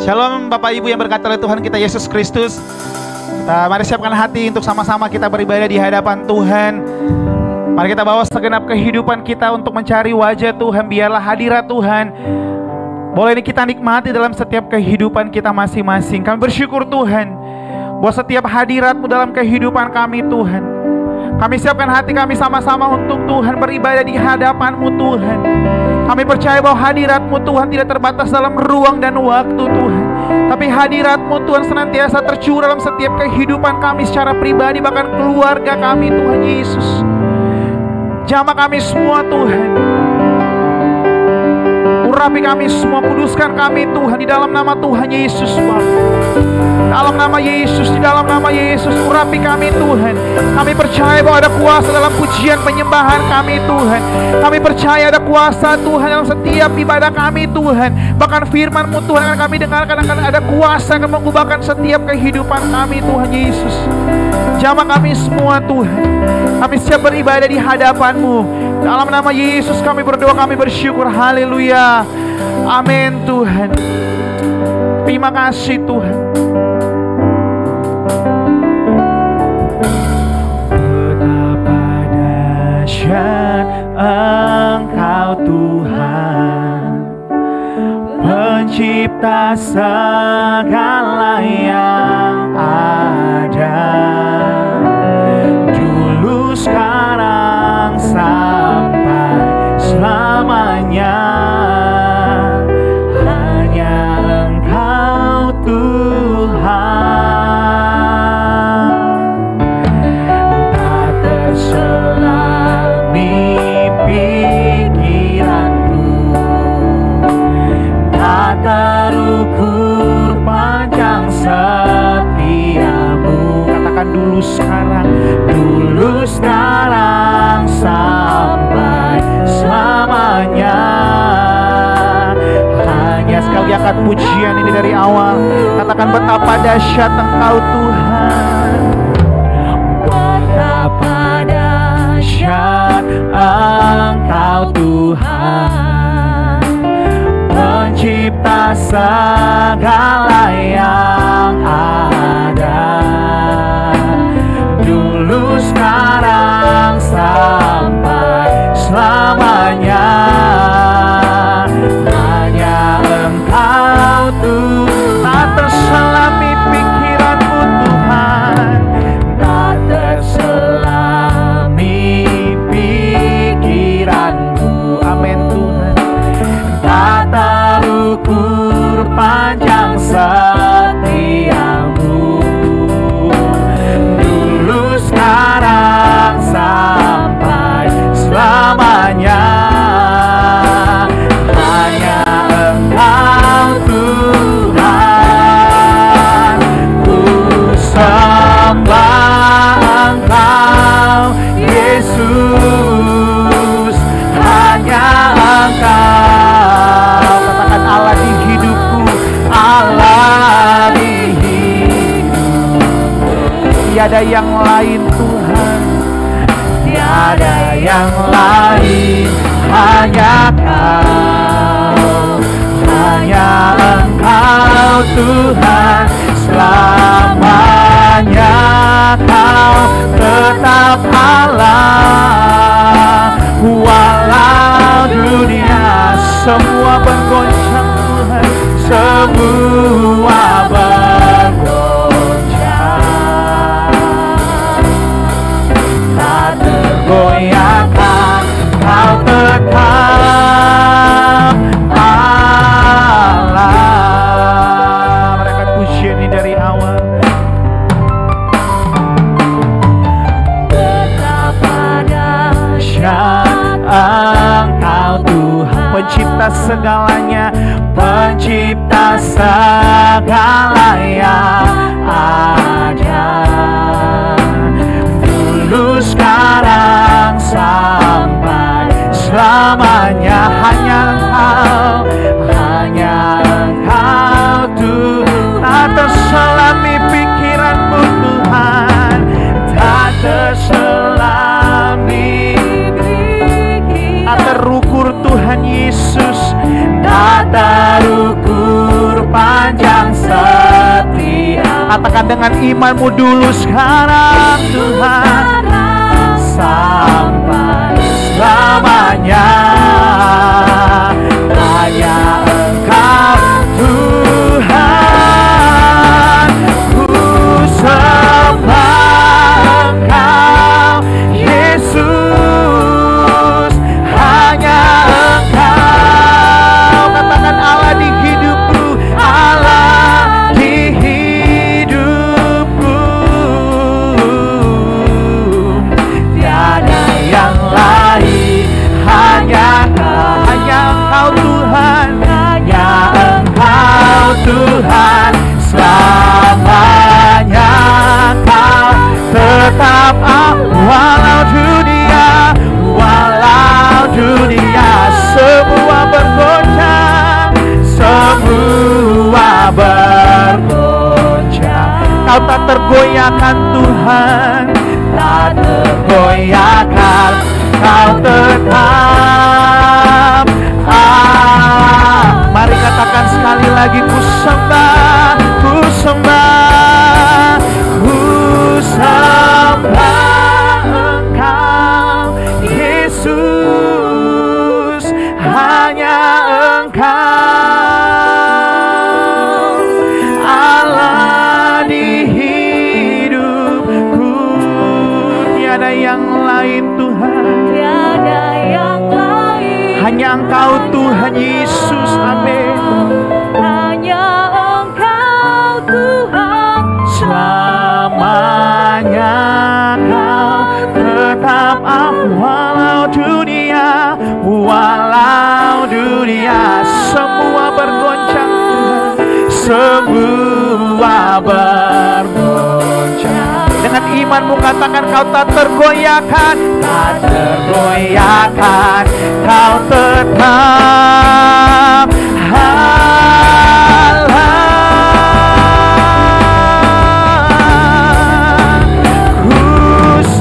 Shalom Bapak Ibu yang berkati oleh Tuhan kita Yesus Kristus. Mari siapkan hati untuk sama-sama kita beribadah di hadapan Tuhan. Mari kita bawa segenap kehidupan kita untuk mencari wajah Tuhan. Biarlah hadirat Tuhan boleh ini kita nikmati dalam setiap kehidupan kita masing-masing. Kami bersyukur Tuhan buat setiap hadirat-Mu dalam kehidupan kami Tuhan. Kami siapkan hati kami sama-sama untuk Tuhan beribadah di hadapan-Mu Tuhan. Kami percaya bahwa hadirat-Mu Tuhan tidak terbatas dalam ruang dan waktu Tuhan, tapi hadirat-Mu Tuhan senantiasa tercurah dalam setiap kehidupan kami secara pribadi, bahkan keluarga kami Tuhan Yesus. Jamah kami semua Tuhan, urapi kami semua, kuduskan kami Tuhan di dalam nama Tuhan Yesus Bapa. Dalam nama Yesus, di dalam nama Yesus, urapi kami Tuhan. Kami percaya bahwa ada kuasa dalam pujian penyembahan kami Tuhan. Kami percaya ada kuasa Tuhan dalam setiap ibadah kami Tuhan. Bahkan firman-Mu Tuhan akan kami dengarkan, akan ada kuasa akan mengubahkan setiap kehidupan kami Tuhan Yesus. Jamah kami semua Tuhan, kami siap beribadah di hadapan-Mu. Dalam nama Yesus kami berdoa, kami bersyukur. Haleluya, amin Tuhan. Terima kasih Tuhan. Betapa dahsyat Engkau Tuhan, pencipta segala yang ada, dulu, sekarang, sampai selamanya. Hanya Engkau Tuhan, tak terselami pikiranku, tak terukur panjang setiamu. Katakan dulu, sekarang, sampai selamanya. Hanya sekali angkat pujian ini dari awal. Katakan betapa dahsyat Engkau Tuhan, betapa dahsyat Engkau Tuhan, pencipta segala yang ada, dulu, sekarang, sampai selamanya. Hanya Engkau Tuhan, tak terselami pikiranmu Tuhan, tak terselami pikiranmu. Amin Tuhan. Tak terukur panjang setiamu, dulu, sekarang, sampai selamanya. Hanya Engkau Tuhan, ku sembah Engkau Yesus. Hanya Engkau, katakan Allah di hidupku, Allah di hidupku. Tiada yang lain Tuhan, tiada yang lain, hanya Kau, hanya Engkau Tuhan. Selamanya Kau tetap Allah, walau dunia semua bergoncang Tuhan, semua bergoncang, tak tergoyahkan Kau tetap Allah. Mereka pujian ini dari awal. Betapa pencipta segalanya, pencipta segala yang ada. Dulu, sekarang, sampai selamanya, hanya Engkau Tuhan. Tak terselami pikiranmu Tuhan, tak terselami, tak terukur Tuhan Yesus, tak terukur panjang setia. Katakan dengan imanmu dulu, sekarang Tuhan, sampai selamanya, hanya Engkau Tuhan. Ku sembah Engkau Yesus, hanya Engkau. Katakan Allah di hidupku, Allah di hidupku, tiada yang lain, hanya Engkau Tuhan, hanya Engkau Tuhan. Selamanya Kau tetap walau dunia semua bergoncang, Kau tak tergoyahkan Tuhan, tak tergoyahkan, Kau tetap. Mari katakan sekali lagi, ku sembah, ku sembah, ku sembah Engkau Yesus, hanya Engkau Allah di hidupku, tiada yang lain Tuhan, tiada yang lain, hanya Engkau Tuhan Yesus. Amin. Hanya Engkau Tuhan, selamanya Kau tetap walau dunia semua bergoncang Tuhan, semua bergoncang. Dengan imanmu katakan, Kau tak tergoyahkan, tak tergoyahkan, Kau tetap Allah. Ku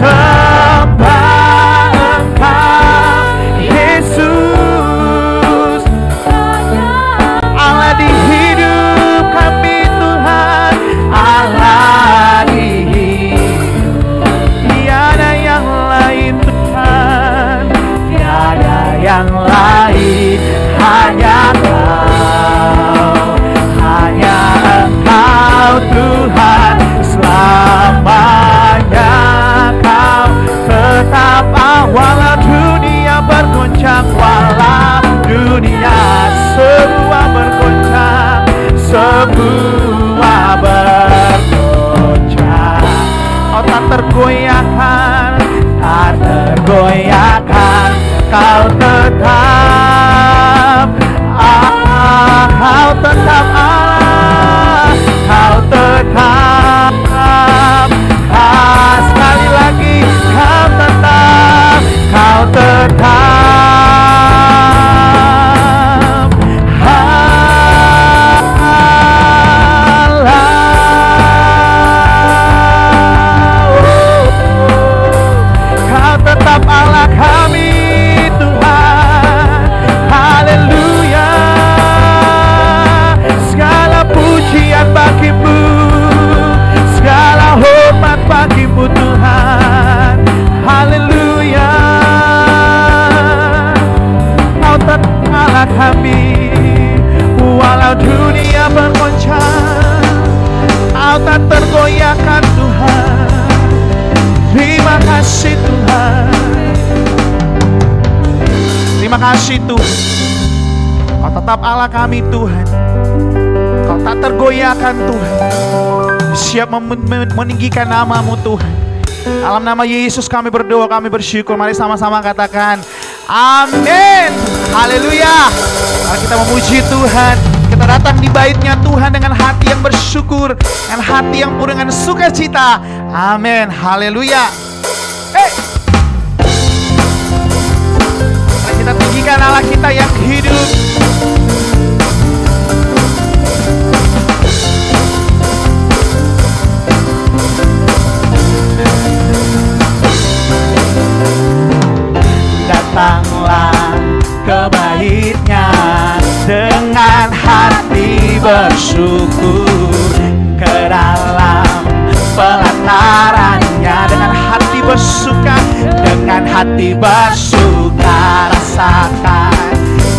sembah Engkau Yesus, Allah di hidup kami Tuhan, Allah di hidup, tiada yang lain Tuhan, tiada yang lain, hanya Engkau Tuhan. Selamanya Kau tetap walau dunia bergoncang, walau dunia semua bergoncang, semua bergoncang. Kau tak tergoyahkan, tak tergoyahkan, Kau tetap Kau tetap Allah, Kau tetap. Sekali lagi, Kau tetap Allah kami Tuhan. Haleluya, segala pujian bagimu, segala hormat bagimu Tuhan. Haleluya, Kau tetap Allah kami, walau dunia bergoncang, Kau tak tergoyahkan Tuhan. Terima kasih Tuhan, terima kasih Tuhan. Kau tetap Allah kami Tuhan, Kau tak tergoyahkan Tuhan. Siap meninggikan nama-Mu Tuhan. Dalam nama Yesus kami berdoa, kami bersyukur. Mari sama-sama katakan Amin. Haleluya. Mari kita memuji Tuhan. Kita datang di bait-Nya Tuhan dengan hati yang bersyukur, dengan hati yang penuh dengan sukacita. Amin. Haleluya. Mari kita tinggikan Allah kita yang hidup. Datanglah ke bait-Nya dengan hati bersyukur, ke dalam pelataran-Nya dengan hati bersuka, dengan hati bersuka. Rasakan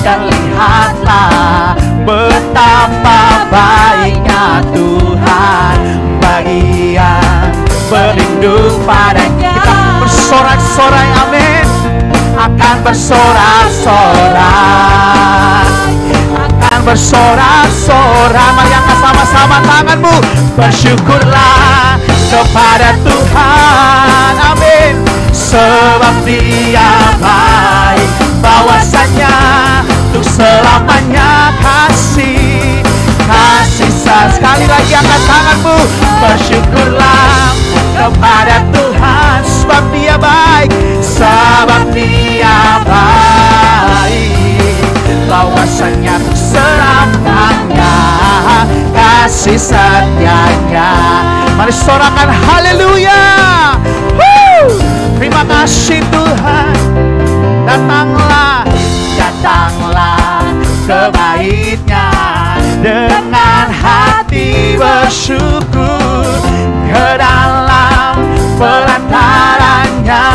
dan lihatlah betapa baiknya Tuhan bagi yang berlindung padanya. Kita bersorak-sorai, amin. Akan bersorak-sorai, akan bersorak-sorai. Mari angkat sama-sama tanganmu. Bersyukurlah kepada Tuhan, amin. Sebab Dia baik, bahwasanya untuk selamanya kasih sekali lagi angkat tanganmu. Bersyukurlah kepada Tuhan, sebab Dia baik, sebab Dia baik, bahwasanya untuk selamanya kasih setianya. Mari sorakan haleluya. Terima kasih Tuhan. Datanglah ke bait-Nya dengan hati bersyukur, ke dalam pelataran-Nya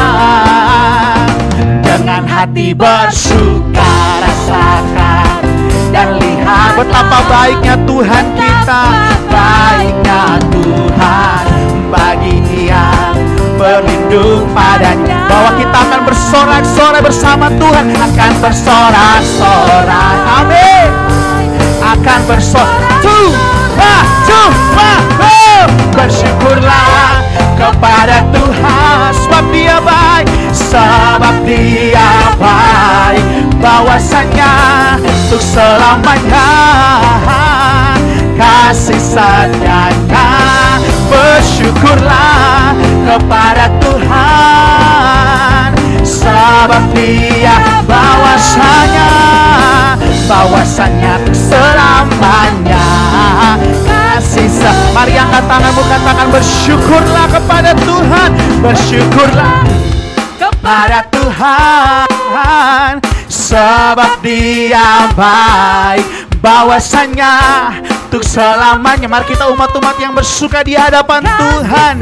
dengan hati bersuka. Rasakan dan lihat betapa baiknya Tuhan kita, baiknya Tuhan bagi yang berlindung padanya. Bahwa kita akan bersorak-sorai bersama Tuhan, akan bersorak-sorai, amin. Akan bersorak. Bersyukurlah kepada Tuhan, sebab Dia baik, sebab Dia baik, bahwasanya untuk selamanya kasih setianya. Bersyukurlah kepada Tuhan, sebab Dia bahwasanya untuk selamanya kasih. Mari angkat tanganmu, katakan bersyukurlah kepada Tuhan. Bersyukurlah kepada Tuhan, sebab Dia baik, bahwasanya untuk selamanya. Mari kita umat-umat yang bersuka di hadapan Tuhan.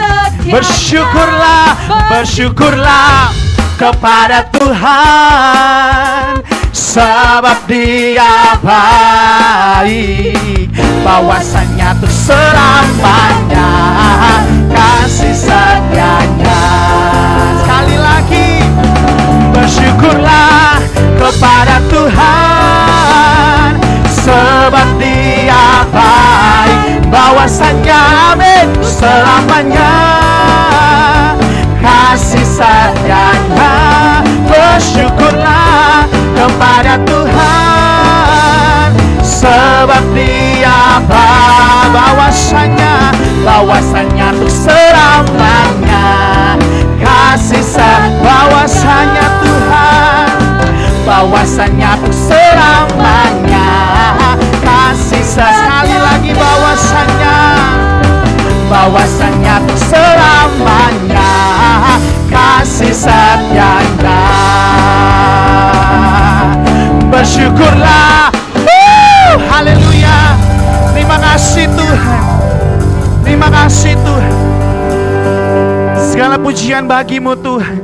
Bersyukurlah kepada Tuhan, sebab Dia baik, bahwasanya untuk selamanya kasih setianya. Sekali lagi, bersyukurlah kepada Tuhan, sebab Dia baik, bahwasanya amin selamanya kasih setianya. Bersyukurlah kepada Tuhan, sebab Dia baik, bahwasanya untuk selamanya kasih setianya. Bahwasanya Tuhan, bahwasanya untuk selamanya kasih. Sekali lagi, bahwasanya untuk selamanya kasih setianya. Bersyukurlah. Haleluya. Terima kasih Tuhan. Terima kasih Tuhan. Segala pujian bagi-Mu Tuhan,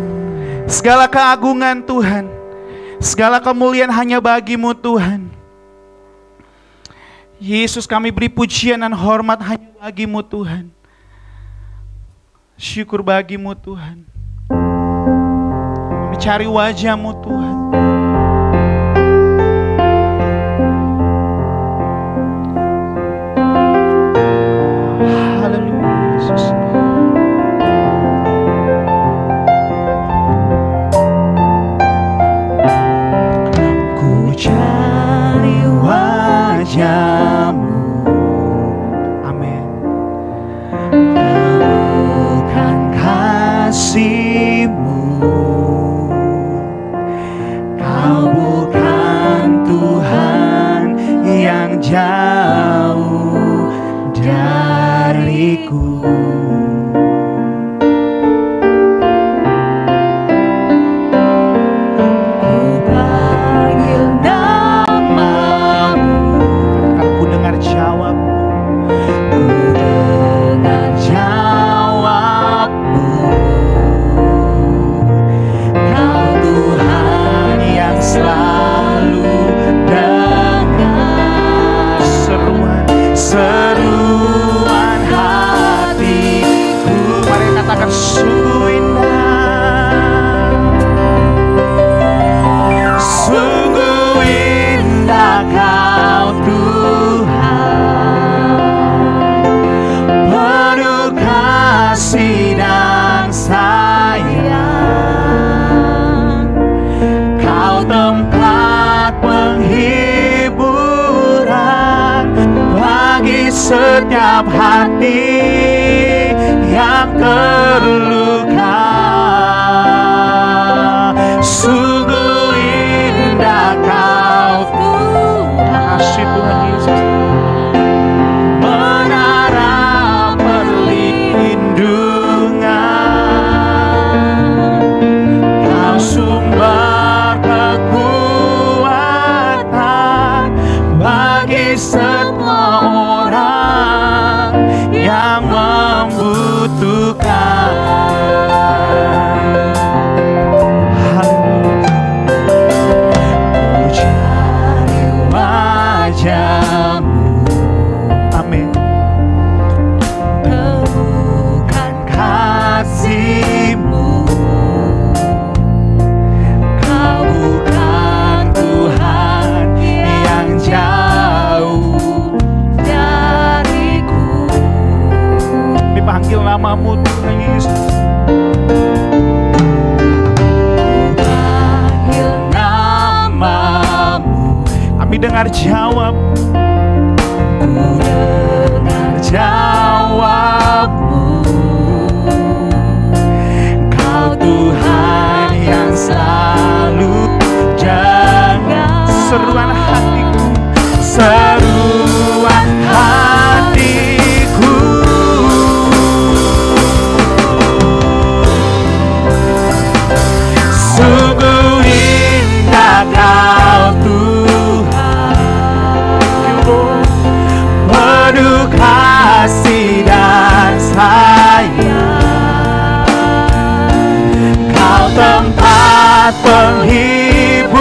segala keagungan Tuhan, segala kemuliaan hanya bagi-Mu Tuhan. Yesus, kami beri pujian dan hormat hanya bagi-Mu Tuhan. Syukur bagi-Mu Tuhan. Kami cari wajah-Mu Tuhan. Haleluya Yesus. setiap hati yang terluka. Sungguh indah Kau Tuhan. Kasih Tuhan Yesus. Menara perlindungan, Kau sumber kekuatan bagi semua orang yang membutuhkan. Amin. Temukan kasih-Mu, Kau bukan Tuhan yang jauh dariku. Dipanggil nama-Mu Tuhan Yesus. Dipanggil nama-Mu. Kami dengar jawab. Ku dengar jawab-Mu, Kau Tuhan yang selalu jaga. Seruan hatiku, seruan hatiku, sungguh indah Kau Tuhan, penuh kasih dan sayang. Kau tempat penghiburan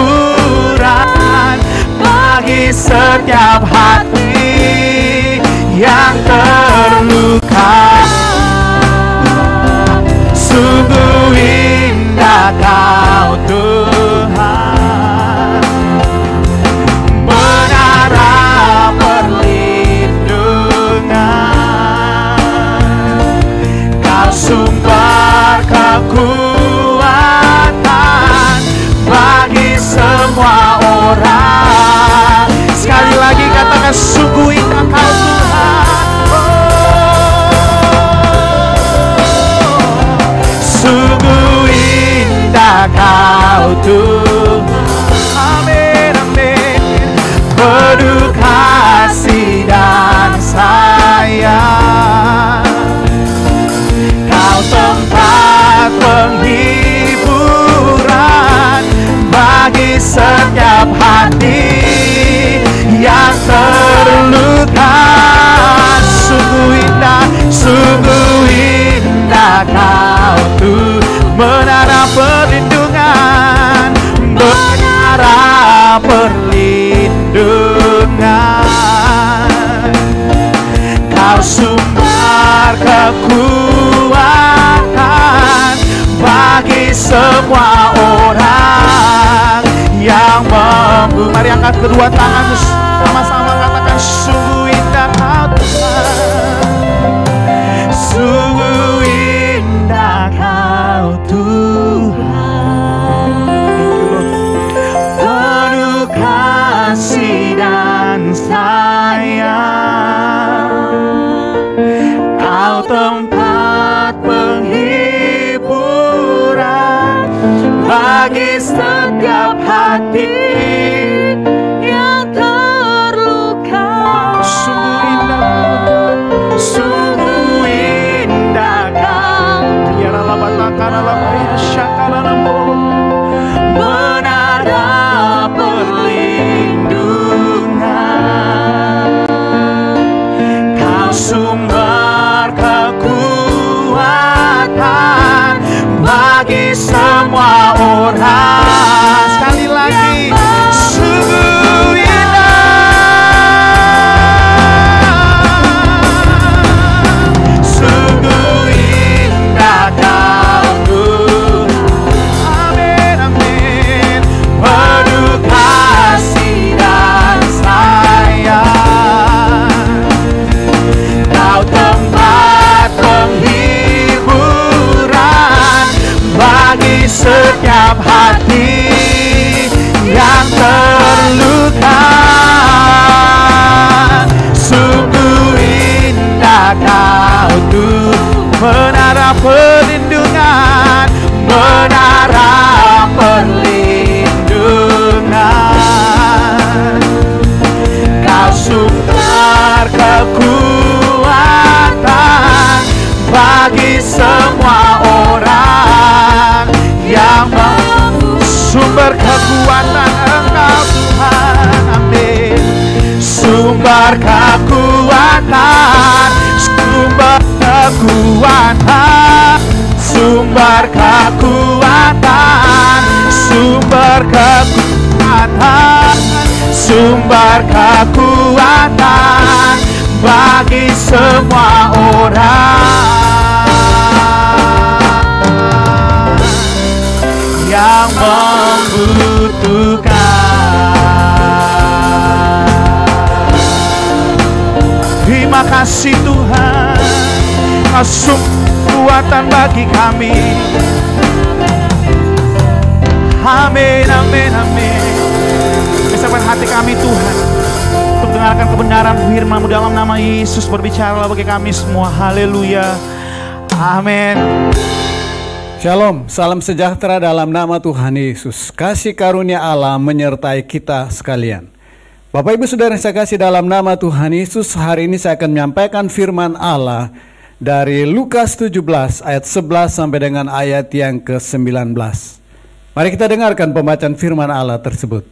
bagi setiap hati yang terluka. Sungguh indah Kau Tuhan, menara perlindungan, Kau sumber kekuatan bagi semua orang. Sekali lagi katakan, sungguh indah Kau Tuhan. Sungguh indah Kau Tuhan. Amin, amin. Penuh kasih dan sayang, Kau tempat penghiburan bagi setiap hati yang terluka. Sungguh indah Kau Tuhan, menara perlindungan, menara perlindungan, Kau sumber kekuatan bagi semua orang yang mampu. Mari angkat kedua tangan sama-sama katakan, sungguh indah Kau Tuhan. Sungguh indah Kau Tuhan, penuh kasih dan sayang, Kau tempat penghiburan bagi setiap hati yang terluka. Sungguh indah, sungguh indah Kau. Tiara labataka labaya syakala namo, menara perlindungan, Kau sumber kekuatan bagi semua orang. Sekali lagi, Sumber kekuatan Engkau Tuhan, amin. Sumber kekuatan, sumber kekuatan, sumber kekuatan, sumber kekuatan, sumber kekuatan bagi semua orang yang membutuhkan. Terima kasih Tuhan, Kau kekuatan bagi kami. Amin, amin, amin. Bisakah hati kami Tuhan untuk dengarkan kebenaran firman-Mu dalam nama Yesus. Berbicaralah bagi kami semua. Haleluya. Amin. Shalom, salam sejahtera dalam nama Tuhan Yesus. Kasih karunia Allah menyertai kita sekalian. Bapak Ibu Saudara saya kasih dalam nama Tuhan Yesus, hari ini saya akan menyampaikan firman Allah dari Lukas 17 ayat 11 sampai dengan ayat yang ke-19. Mari kita dengarkan pembacaan firman Allah tersebut.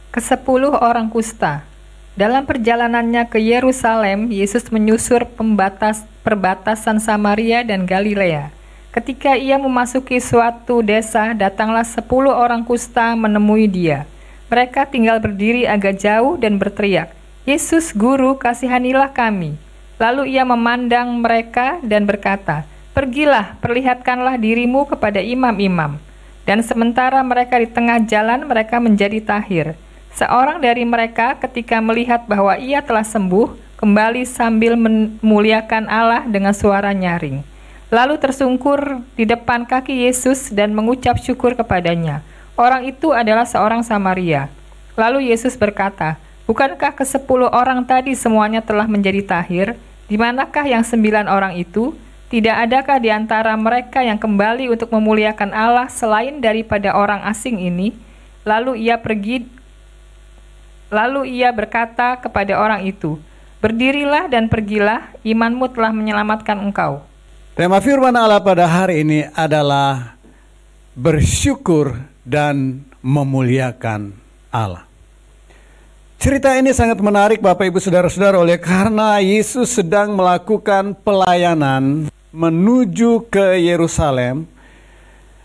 Ke-10 orang kusta. Dalam perjalanannya ke Yerusalem, Yesus menyusur perbatasan Samaria dan Galilea. Ketika ia memasuki suatu desa, datanglah 10 orang kusta menemui dia. Mereka tinggal berdiri agak jauh dan berteriak, "Yesus, Guru, kasihanilah kami." Lalu ia memandang mereka dan berkata, "Pergilah, perlihatkanlah dirimu kepada imam-imam." Dan sementara mereka di tengah jalan, mereka menjadi tahir. Seorang dari mereka ketika melihat bahwa ia telah sembuh, kembali sambil memuliakan Allah dengan suara nyaring. Lalu tersungkur di depan kaki Yesus dan mengucap syukur kepadanya. Orang itu adalah seorang Samaria. Lalu Yesus berkata, "Bukankah ke-10 orang tadi semuanya telah menjadi tahir? Di manakah yang 9 orang itu? Tidak adakah di antara mereka yang kembali untuk memuliakan Allah selain daripada orang asing ini?" Lalu ia berkata kepada orang itu, "Berdirilah dan pergilah, imanmu telah menyelamatkan engkau." Tema firman Allah pada hari ini adalah bersyukur dan memuliakan Allah. Cerita ini sangat menarik Bapak Ibu Saudara-saudara oleh karena Yesus sedang melakukan pelayanan menuju ke Yerusalem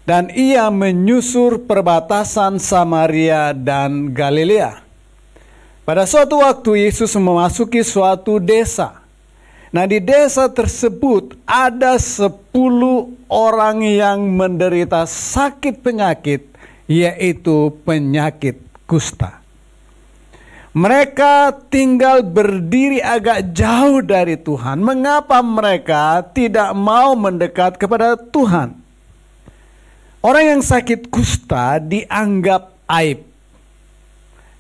dan ia menyusur perbatasan Samaria dan Galilea. Pada suatu waktu Yesus memasuki suatu desa. Nah, di desa tersebut ada 10 orang yang menderita sakit penyakit, yaitu penyakit kusta. Mereka tinggal berdiri agak jauh dari Tuhan. Mengapa mereka tidak mau mendekat kepada Tuhan? Orang yang sakit kusta dianggap aib.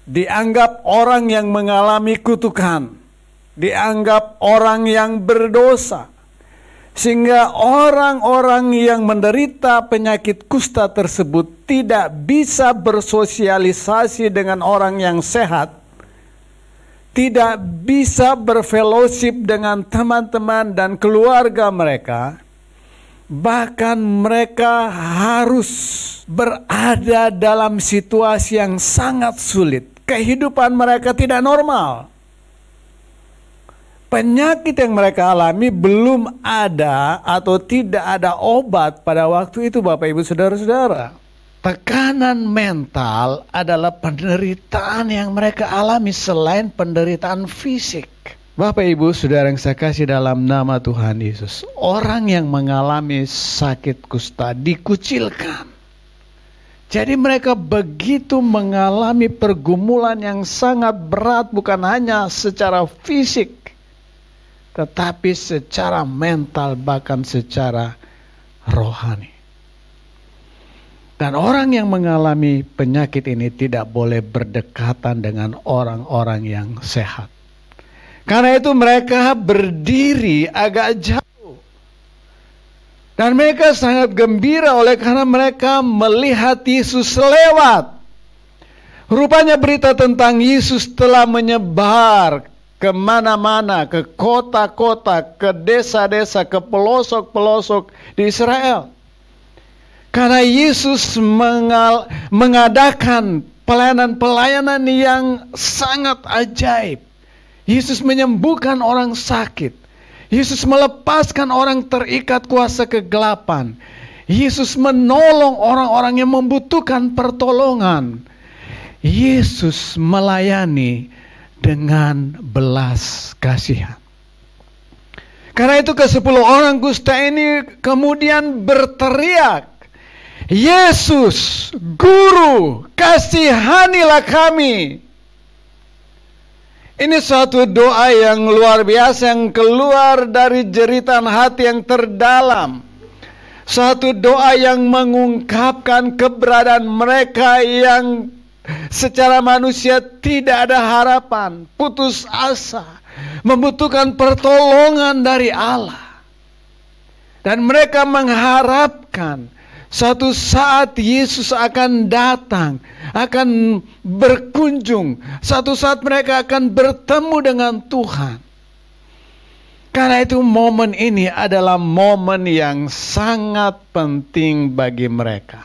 Dianggap orang yang mengalami kutukan. Dianggap orang yang berdosa. Sehingga orang-orang yang menderita penyakit kusta tersebut tidak bisa bersosialisasi dengan orang yang sehat. Tidak bisa berfellowship dengan teman-teman dan keluarga mereka. Bahkan mereka harus berada dalam situasi yang sangat sulit. Kehidupan mereka tidak normal. Penyakit yang mereka alami belum ada atau tidak ada obat pada waktu itu Bapak Ibu Saudara-saudara. Tekanan mental adalah penderitaan yang mereka alami selain penderitaan fisik. Bapak Ibu Saudara yang saya kasih dalam nama Tuhan Yesus. Orang yang mengalami sakit kusta dikucilkan. Jadi mereka begitu mengalami pergumulan yang sangat berat bukan hanya secara fisik. Tetapi secara mental bahkan secara rohani. Dan orang yang mengalami penyakit ini tidak boleh berdekatan dengan orang-orang yang sehat. Karena itu mereka berdiri agak jauh. Dan mereka sangat gembira oleh karena mereka melihat Yesus lewat. Rupanya berita tentang Yesus telah menyebar kemana-mana, ke kota-kota, ke desa-desa, ke pelosok-pelosok di Israel. Karena Yesus mengadakan pelayanan-pelayanan yang sangat ajaib. Yesus menyembuhkan orang sakit. Yesus melepaskan orang terikat kuasa kegelapan. Yesus menolong orang-orang yang membutuhkan pertolongan. Yesus melayani dengan belas kasihan. Karena itu ke-10 orang kusta ini kemudian berteriak, Yesus, Guru, kasihanilah kami. Ini suatu doa yang luar biasa yang keluar dari jeritan hati yang terdalam. Suatu doa yang mengungkapkan keberadaan mereka yang secara manusia tidak ada harapan, putus asa, membutuhkan pertolongan dari Allah. Dan mereka mengharapkan suatu saat Yesus akan datang, akan berkunjung. Suatu saat mereka akan bertemu dengan Tuhan. Karena itu momen ini adalah momen yang sangat penting bagi mereka.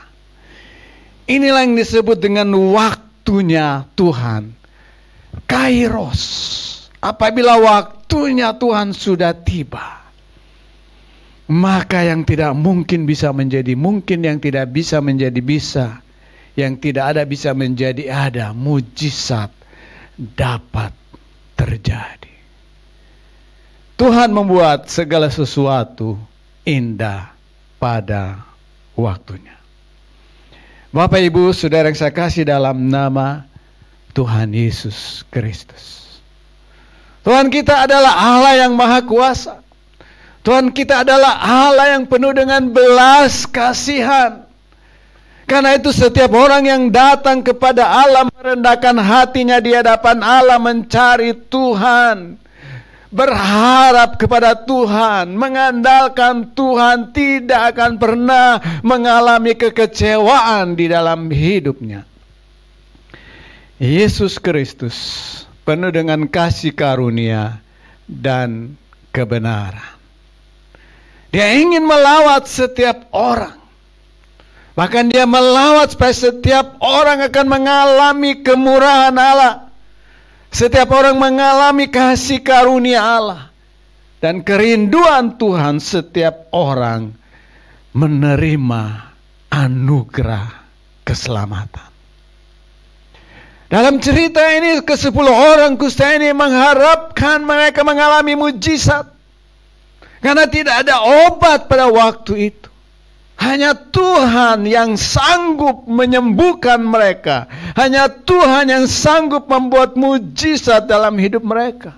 Inilah yang disebut dengan waktunya Tuhan. Kairos. Apabila waktunya Tuhan sudah tiba, maka yang tidak mungkin bisa menjadi mungkin, yang tidak bisa menjadi bisa, yang tidak ada bisa menjadi ada. Mujizat dapat terjadi. Tuhan membuat segala sesuatu indah pada waktunya. Bapak, Ibu, Saudara yang saya kasih dalam nama Tuhan Yesus Kristus. Tuhan kita adalah Allah yang Maha Kuasa. Tuhan kita adalah Allah yang penuh dengan belas kasihan. Karena itu setiap orang yang datang kepada Allah merendahkan hatinya di hadapan Allah, mencari Tuhan, berharap kepada Tuhan, mengandalkan Tuhan, tidak akan pernah mengalami kekecewaan di dalam hidupnya. Yesus Kristus penuh dengan kasih karunia dan kebenaran. Dia ingin melawat setiap orang. Bahkan dia melawat supaya setiap orang akan mengalami kemurahan Allah. Setiap orang mengalami kasih karunia Allah. Dan kerinduan Tuhan setiap orang menerima anugerah keselamatan. Dalam cerita ini ke-10 orang kusta ini mengharapkan mereka mengalami mujizat. Karena tidak ada obat pada waktu itu. Hanya Tuhan yang sanggup menyembuhkan mereka. Hanya Tuhan yang sanggup membuat mujizat dalam hidup mereka.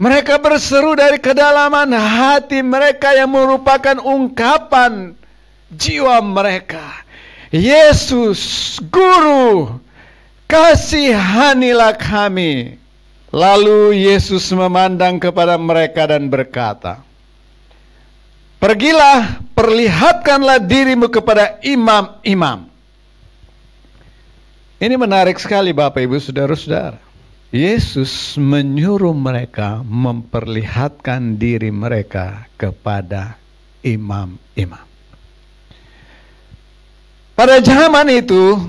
Mereka berseru dari kedalaman hati mereka yang merupakan ungkapan jiwa mereka. Yesus, Guru, kasihanilah kami. Lalu Yesus memandang kepada mereka dan berkata, pergilah, perlihatkanlah dirimu kepada imam-imam. Ini menarik sekali Bapak Ibu Saudara-saudara. Yesus menyuruh mereka memperlihatkan diri mereka kepada imam-imam. Pada zaman itu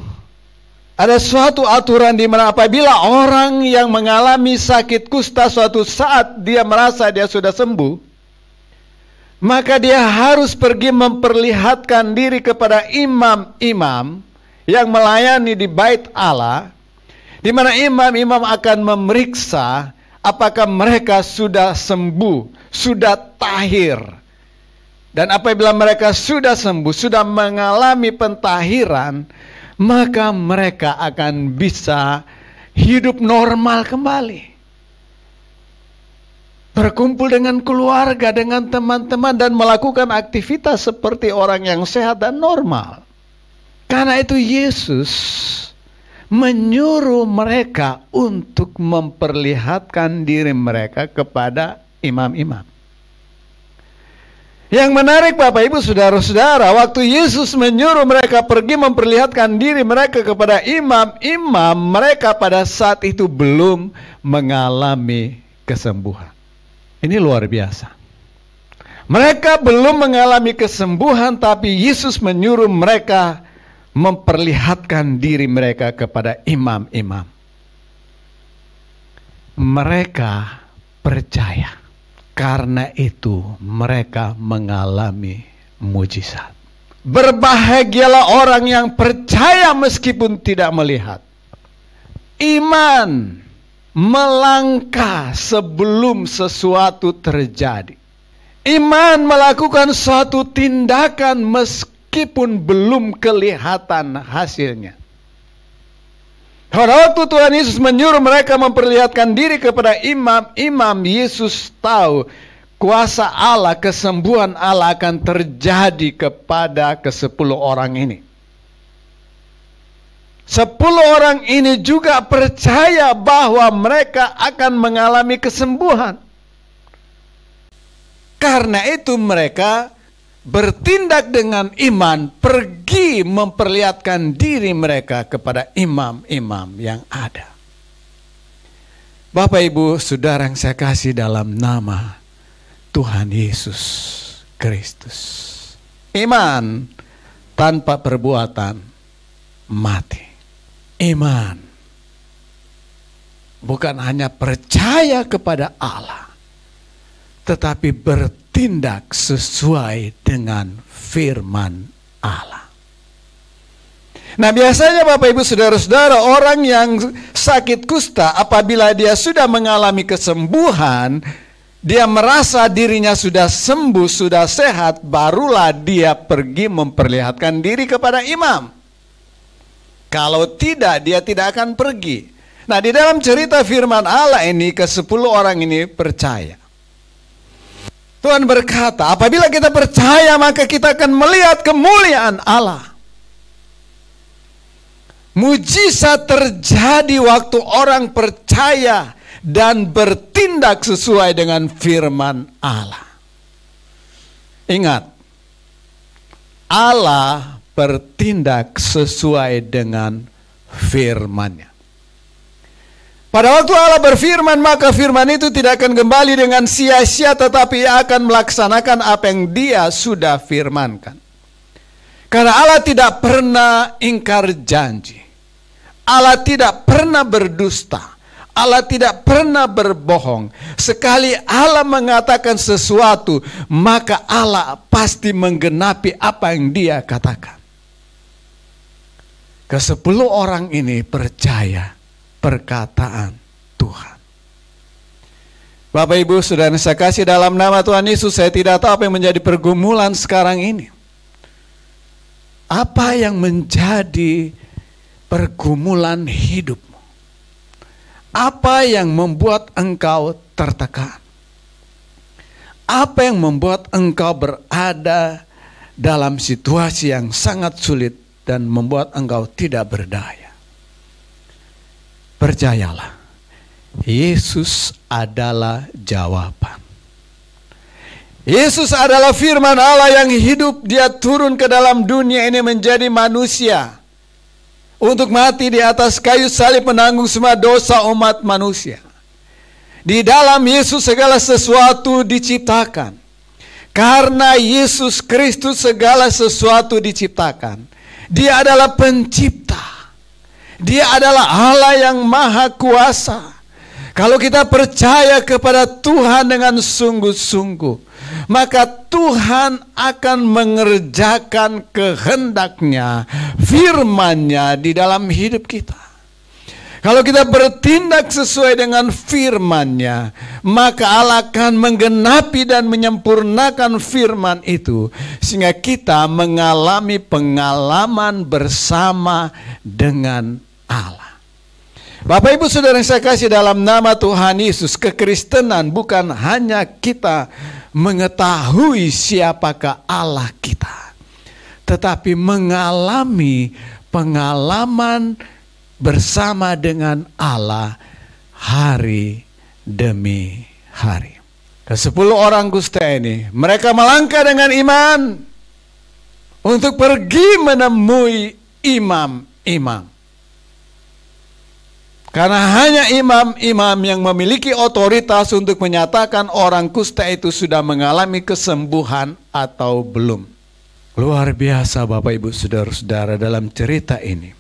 ada suatu aturan di mana apabila orang yang mengalami sakit kusta suatu saat dia merasa dia sudah sembuh, maka dia harus pergi memperlihatkan diri kepada imam-imam yang melayani di bait Allah, di mana imam-imam akan memeriksa apakah mereka sudah sembuh, sudah tahir. Dan apabila mereka sudah sembuh, sudah mengalami pentahiran, maka mereka akan bisa hidup normal kembali. Berkumpul dengan keluarga, dengan teman-teman, dan melakukan aktivitas seperti orang yang sehat dan normal. Karena itu Yesus menyuruh mereka untuk memperlihatkan diri mereka kepada imam-imam. Yang menarik Bapak Ibu Saudara-saudara, waktu Yesus menyuruh mereka pergi memperlihatkan diri mereka kepada imam-imam, mereka pada saat itu belum mengalami kesembuhan. Ini luar biasa. Mereka belum mengalami kesembuhan, tapi Yesus menyuruh mereka memperlihatkan diri mereka kepada imam-imam. Mereka percaya. Karena itu mereka mengalami mujizat. Berbahagialah orang yang percaya meskipun tidak melihat. Iman melangkah sebelum sesuatu terjadi. Iman melakukan suatu tindakan meskipun belum kelihatan hasilnya. Pada waktu Tuhan Yesus menyuruh mereka memperlihatkan diri kepada imam-imam, Yesus tahu kuasa Allah, kesembuhan Allah akan terjadi kepada ke-10 orang ini. 10 orang ini juga percaya bahwa mereka akan mengalami kesembuhan. Karena itu mereka bertindak dengan iman, pergi memperlihatkan diri mereka kepada imam-imam yang ada. Bapak, Ibu, Saudara yang saya kasih dalam nama Tuhan Yesus Kristus. Iman tanpa perbuatan mati. Iman bukan hanya percaya kepada Allah, tetapi bertindak sesuai dengan firman Allah. Nah, biasanya Bapak Ibu Saudara-saudara, orang yang sakit kusta apabila dia sudah mengalami kesembuhan, dia merasa dirinya sudah sembuh, sudah sehat, barulah dia pergi memperlihatkan diri kepada imam. Kalau tidak, dia tidak akan pergi. Nah, di dalam cerita firman Allah ini, ke-10 orang ini percaya. Tuhan berkata, apabila kita percaya, maka kita akan melihat kemuliaan Allah. Mujizat terjadi waktu orang percaya dan bertindak sesuai dengan firman Allah. Ingat, Allah bertindak sesuai dengan firman-Nya. Pada waktu Allah berfirman, maka firman itu tidak akan kembali dengan sia-sia, tetapi Ia akan melaksanakan apa yang Dia sudah firmankan. Karena Allah tidak pernah ingkar janji. Allah tidak pernah berdusta. Allah tidak pernah berbohong. Sekali Allah mengatakan sesuatu, maka Allah pasti menggenapi apa yang Dia katakan. Ke-10 orang ini percaya perkataan Tuhan. Bapak Ibu Saudara saya kasih dalam nama Tuhan Yesus, saya tidak tahu apa yang menjadi pergumulan sekarang ini. Apa yang menjadi pergumulan hidupmu? Apa yang membuat engkau tertekan? Apa yang membuat engkau berada dalam situasi yang sangat sulit dan membuat engkau tidak berdaya? Percayalah, Yesus adalah jawaban. Yesus adalah firman Allah yang hidup. Dia turun ke dalam dunia ini menjadi manusia untuk mati di atas kayu salib menanggung semua dosa umat manusia. Di dalam Yesus segala sesuatu diciptakan. Karena Yesus Kristus segala sesuatu diciptakan. Dia adalah pencipta. Dia adalah Allah yang maha kuasa. Kalau kita percaya kepada Tuhan dengan sungguh-sungguh, maka Tuhan akan mengerjakan kehendak-Nya, firman-Nya di dalam hidup kita. Kalau kita bertindak sesuai dengan firman-Nya, maka Allah akan menggenapi dan menyempurnakan firman itu, sehingga kita mengalami pengalaman bersama dengan Allah. Bapak Ibu Saudara yang saya kasih dalam nama Tuhan Yesus, kekristenan bukan hanya kita mengetahui siapakah Allah kita, tetapi mengalami pengalaman bersama dengan Allah hari demi hari. Ke-10 orang kusta ini, mereka melangkah dengan iman untuk pergi menemui imam-imam. Karena hanya imam-imam yang memiliki otoritas untuk menyatakan orang kusta itu sudah mengalami kesembuhan atau belum. Luar biasa Bapak Ibu Saudara-saudara, dalam cerita ini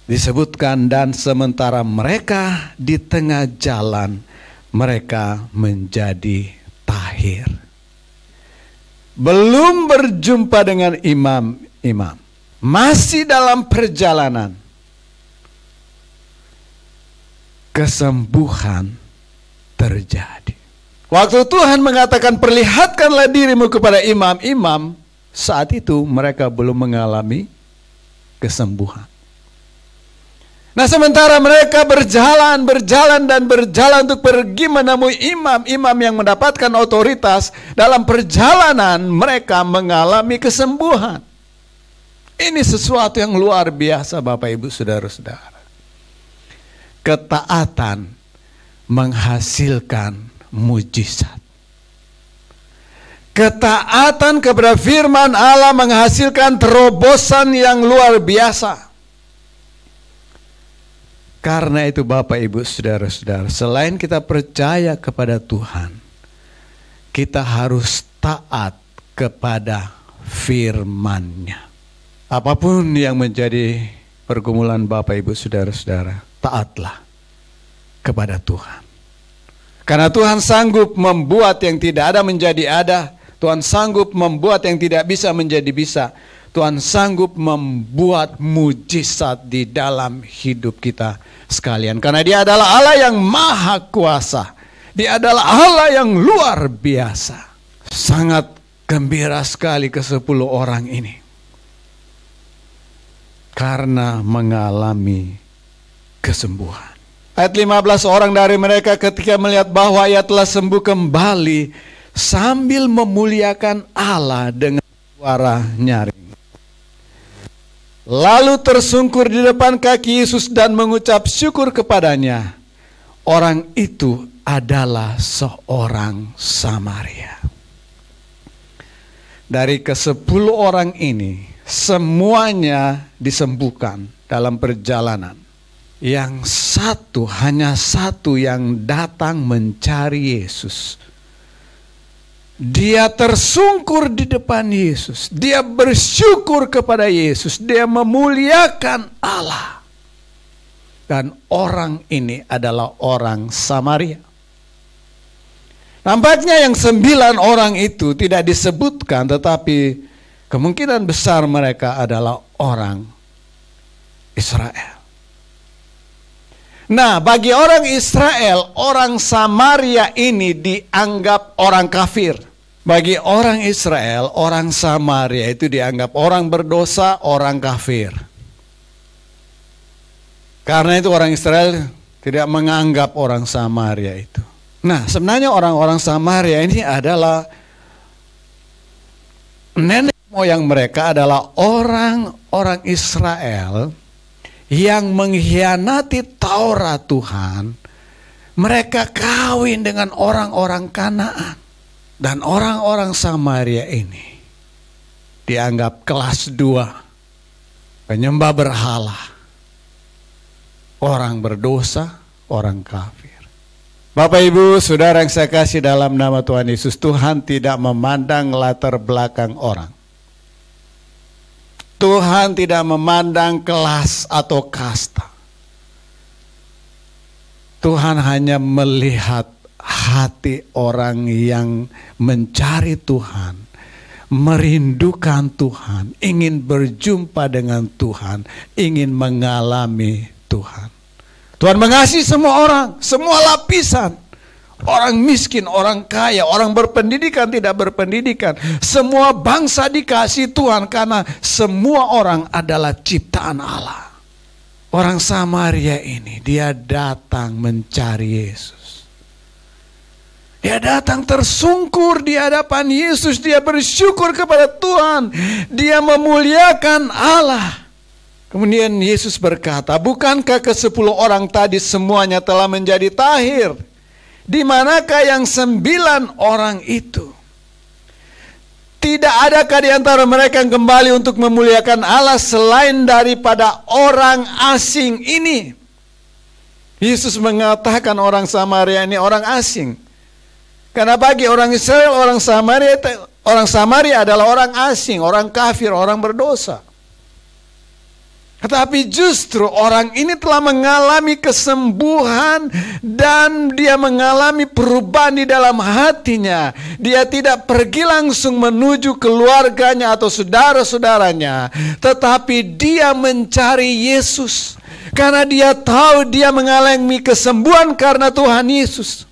disebutkan, dan sementara mereka di tengah jalan, mereka menjadi tahir. Belum berjumpa dengan imam-imam, masih dalam perjalanan, kesembuhan terjadi. Waktu Tuhan mengatakan perlihatkanlah dirimu kepada imam-imam, saat itu mereka belum mengalami kesembuhan. Nah, sementara mereka berjalan untuk pergi menemui imam-imam yang mendapatkan otoritas, dalam perjalanan mereka mengalami kesembuhan. Ini sesuatu yang luar biasa Bapak Ibu Saudara-saudara. Ketaatan menghasilkan mujizat. Ketaatan kepada firman Allah menghasilkan terobosan yang luar biasa. Karena itu Bapak Ibu Saudara-saudara, selain kita percaya kepada Tuhan, kita harus taat kepada firman-Nya. Apapun yang menjadi pergumulan Bapak Ibu Saudara-saudara, taatlah kepada Tuhan. Karena Tuhan sanggup membuat yang tidak ada menjadi ada. Tuhan sanggup membuat yang tidak bisa menjadi bisa. Tuhan sanggup membuat mujizat di dalam hidup kita sekalian. Karena Dia adalah Allah yang maha kuasa. Dia adalah Allah yang luar biasa. Sangat gembira sekali ke-10 orang ini, karena mengalami kesembuhan. Ayat 15, orang dari mereka ketika melihat bahwa ia telah sembuh kembali, sambil memuliakan Allah dengan suara nyaring, lalu tersungkur di depan kaki Yesus dan mengucap syukur kepadanya. Orang itu adalah seorang Samaria. Dari ke-10 orang ini, semuanya disembuhkan dalam perjalanan. Yang satu, hanya satu yang datang mencari Yesus. Dia tersungkur di depan Yesus. Dia bersyukur kepada Yesus. Dia memuliakan Allah. Dan orang ini adalah orang Samaria. Nampaknya yang 9 orang itu tidak disebutkan, tetapi kemungkinan besar mereka adalah orang Israel. Nah, bagi orang Israel, orang Samaria ini dianggap orang kafir. Bagi orang Israel, orang Samaria itu dianggap orang berdosa, orang kafir. Karena itu orang Israel tidak menganggap orang Samaria itu. Nah, sebenarnya orang-orang Samaria ini adalah nenek moyang mereka adalah orang-orang Israel yang mengkhianati Taurat Tuhan. Mereka kawin dengan orang-orang Kanaan. Dan orang-orang Samaria ini dianggap kelas 2, penyembah berhala, orang berdosa, orang kafir. Bapak Ibu Saudara yang saya kasih dalam nama Tuhan Yesus, Tuhan tidak memandang latar belakang orang. Tuhan tidak memandang kelas atau kasta. Tuhan hanya melihat hati orang yang mencari Tuhan, merindukan Tuhan, ingin berjumpa dengan Tuhan, ingin mengalami Tuhan. Tuhan mengasihi semua orang, semua lapisan. Orang miskin, orang kaya, orang berpendidikan, tidak berpendidikan. Semua bangsa dikasihi Tuhan karena semua orang adalah ciptaan Allah. Orang Samaria ini, dia datang mencari Yesus. Dia datang tersungkur di hadapan Yesus. Dia bersyukur kepada Tuhan. Dia memuliakan Allah. Kemudian Yesus berkata, bukankah ke-10 orang tadi semuanya telah menjadi tahir? Di manakah yang 9 orang itu? Tidak adakah di antara mereka yang kembali untuk memuliakan Allah selain daripada orang asing ini? Yesus mengatakan orang Samaria ini orang asing. Karena bagi orang Israel, orang Samaria adalah orang asing, orang kafir, orang berdosa. Tetapi justru orang ini telah mengalami kesembuhan dan dia mengalami perubahan di dalam hatinya. Dia tidak pergi langsung menuju keluarganya atau saudara-saudaranya, tetapi dia mencari Yesus. Karena dia tahu dia mengalami kesembuhan karena Tuhan Yesus.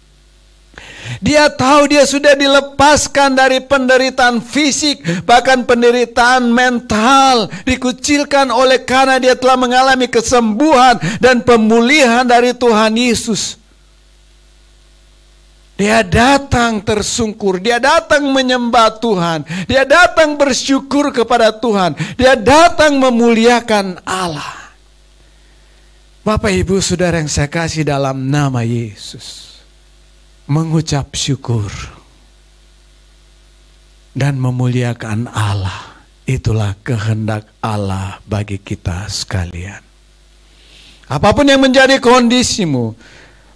Dia tahu dia sudah dilepaskan dari penderitaan fisik, bahkan penderitaan mental, dikucilkan oleh karena dia telah mengalami kesembuhan dan pemulihan dari Tuhan Yesus. Dia datang tersungkur, dia datang menyembah Tuhan, dia datang bersyukur kepada Tuhan, dia datang memuliakan Allah. Bapak Ibu Saudara yang saya kasih dalam nama Yesus, mengucap syukur dan memuliakan Allah, itulah kehendak Allah bagi kita sekalian. Apapun yang menjadi kondisimu,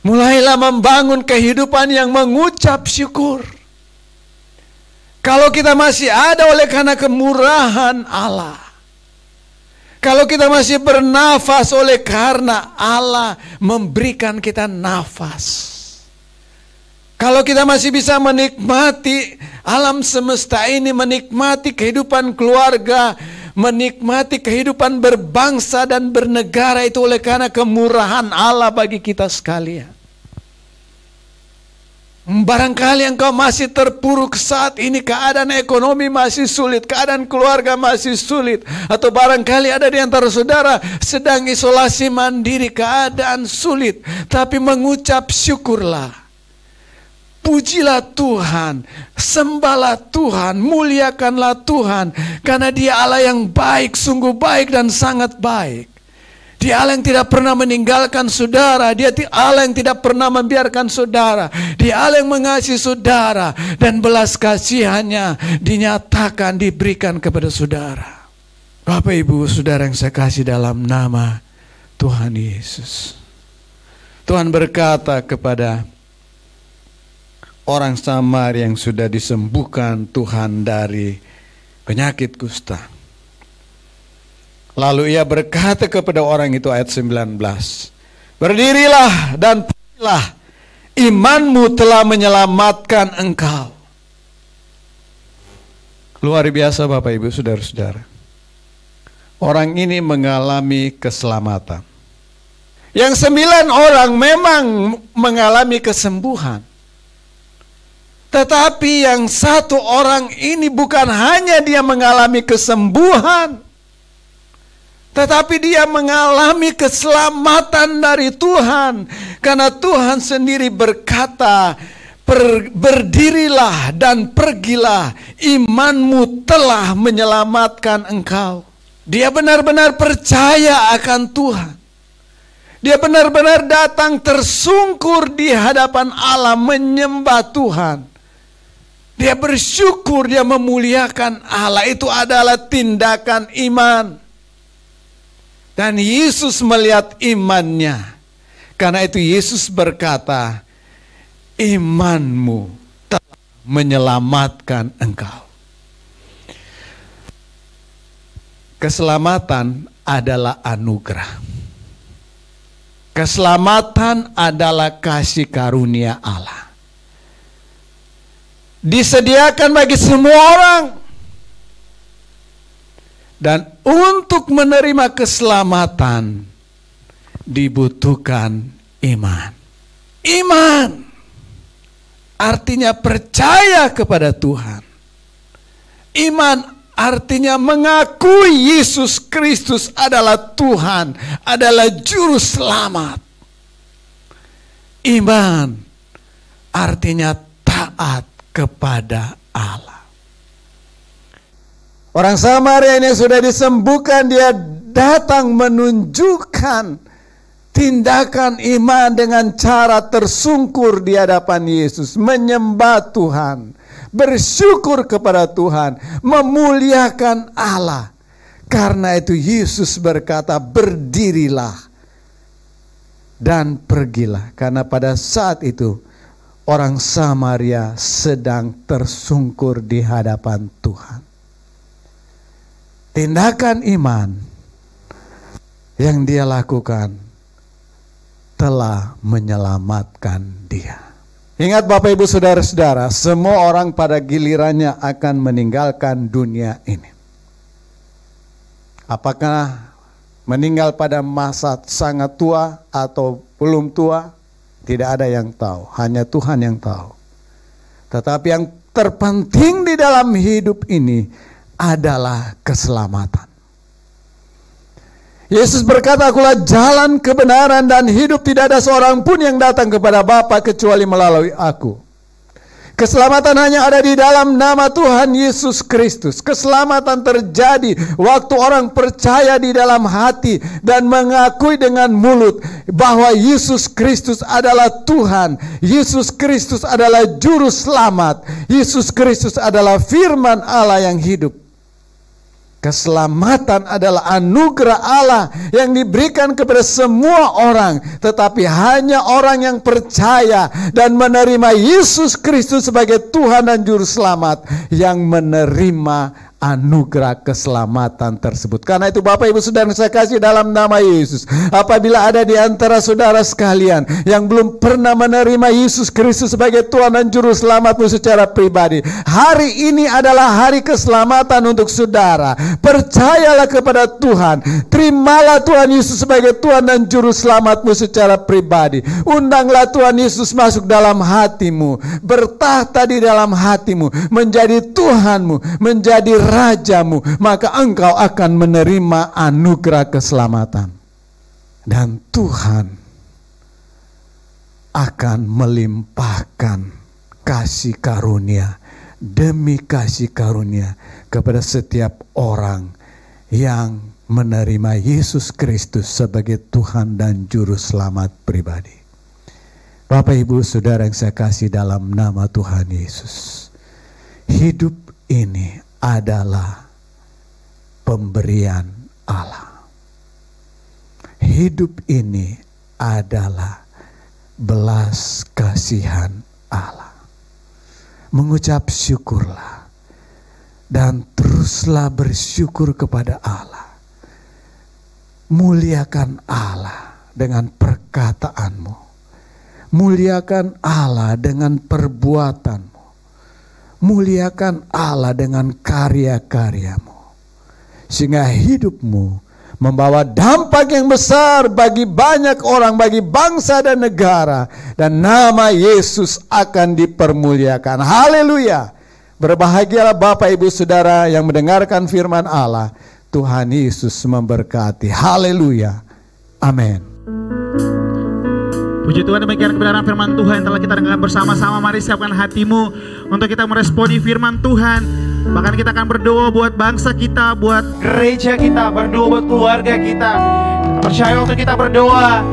mulailah membangun kehidupan yang mengucap syukur. Kalau kita masih ada oleh karena kemurahan Allah, kalau kita masih bernafas oleh karena Allah memberikan kita nafas, kalau kita masih bisa menikmati alam semesta ini, menikmati kehidupan keluarga, menikmati kehidupan berbangsa dan bernegara, itu oleh karena kemurahan Allah bagi kita sekalian. Barangkali engkau masih terpuruk saat ini, keadaan ekonomi masih sulit, keadaan keluarga masih sulit, atau barangkali ada di antara saudara sedang isolasi mandiri, keadaan sulit, tapi mengucap syukurlah. Pujilah Tuhan, sembahlah Tuhan, muliakanlah Tuhan, karena Dia Allah yang baik, sungguh baik dan sangat baik. Dia Allah yang tidak pernah meninggalkan saudara, Dia Allah yang tidak pernah membiarkan saudara, Dia Allah yang mengasihi saudara, dan belas kasihannya dinyatakan, diberikan kepada saudara. Bapak Ibu Saudara yang saya kasih dalam nama Tuhan Yesus, Tuhan berkata kepada orang Samaria yang sudah disembuhkan Tuhan dari penyakit kusta. Lalu ia berkata kepada orang itu, ayat 19, berdirilah dan pergilah, imanmu telah menyelamatkan engkau. Luar biasa Bapak Ibu Saudara-saudara. Orang ini mengalami keselamatan. Yang 9 orang memang mengalami kesembuhan. Tetapi yang 1 orang ini bukan hanya dia mengalami kesembuhan, tetapi dia mengalami keselamatan dari Tuhan. Karena Tuhan sendiri berkata, berdirilah dan pergilah, imanmu telah menyelamatkan engkau. Dia benar-benar percaya akan Tuhan. Dia benar-benar datang tersungkur di hadapan Allah, menyembah Tuhan. Dia bersyukur, dia memuliakan Allah. Itu adalah tindakan iman. Dan Yesus melihat imannya. Karena itu Yesus berkata, imanmu telah menyelamatkan engkau. Keselamatan adalah anugerah. Keselamatan adalah kasih karunia Allah. Disediakan bagi semua orang. Dan untuk menerima keselamatan dibutuhkan iman. Iman artinya percaya kepada Tuhan. Iman artinya mengakui Yesus Kristus adalah Tuhan, adalah juru selamat. Iman artinya taat kepada Allah. Orang Samaria ini sudah disembuhkan, dia datang menunjukkan tindakan iman dengan cara tersungkur di hadapan Yesus, menyembah Tuhan, bersyukur kepada Tuhan, memuliakan Allah. Karena itu Yesus berkata, berdirilah dan pergilah. Karena pada saat itu orang Samaria sedang tersungkur di hadapan Tuhan. Tindakan iman yang dia lakukan telah menyelamatkan dia. Ingat Bapak Ibu Saudara-saudara, semua orang pada gilirannya akan meninggalkan dunia ini. Apakah meninggal pada masa sangat tua atau belum tua? Tidak ada yang tahu, hanya Tuhan yang tahu. Tetapi yang terpenting di dalam hidup ini adalah keselamatan. Yesus berkata, akulah jalan, kebenaran, dan hidup. Tidak ada seorang pun yang datang kepada Bapa kecuali melalui aku. Keselamatan hanya ada di dalam nama Tuhan Yesus Kristus. Keselamatan terjadi waktu orang percaya di dalam hati dan mengakui dengan mulut bahwa Yesus Kristus adalah Tuhan. Yesus Kristus adalah juru selamat. Yesus Kristus adalah firman Allah yang hidup. Keselamatan adalah anugerah Allah yang diberikan kepada semua orang, tetapi hanya orang yang percaya dan menerima Yesus Kristus sebagai Tuhan dan Juru Selamat yang menerima anugerah keselamatan tersebut. Karena itu Bapak Ibu Saudara saya kasih dalam nama Yesus, apabila ada di antara saudara sekalian yang belum pernah menerima Yesus Kristus sebagai Tuhan dan Juru Selamatmu secara pribadi, hari ini adalah hari keselamatan untuk saudara. Percayalah kepada Tuhan, terimalah Tuhan Yesus sebagai Tuhan dan Juru Selamatmu secara pribadi. Undanglah Tuhan Yesus masuk dalam hatimu, bertahta di dalam hatimu, menjadi Tuhanmu, menjadi Rajamu, maka engkau akan menerima anugerah keselamatan. Dan Tuhan akan melimpahkan kasih karunia demi kasih karunia kepada setiap orang yang menerima Yesus Kristus sebagai Tuhan dan Juru Selamat pribadi. Bapak Ibu Saudara yang saya kasih dalam nama Tuhan Yesus, hidup ini adalah pemberian Allah. Hidup ini adalah belas kasihan Allah. Mengucap syukurlah dan teruslah bersyukur kepada Allah. Muliakan Allah dengan perkataanmu. Muliakan Allah dengan perbuatanmu. Muliakan Allah dengan karya-karyamu, sehingga hidupmu membawa dampak yang besar bagi banyak orang, bagi bangsa dan negara, dan nama Yesus akan dipermuliakan. Haleluya. Berbahagialah Bapak Ibu Saudara yang mendengarkan firman Allah. Tuhan Yesus memberkati. Haleluya. Amin. Puji Tuhan, demikian kebenaran firman Tuhan yang telah kita dengarkan bersama-sama. Mari siapkan hatimu untuk kita meresponi firman Tuhan. Bahkan kita akan berdoa buat bangsa kita, buat gereja kita, berdoa buat keluarga kita. Percaya waktu kita berdoa,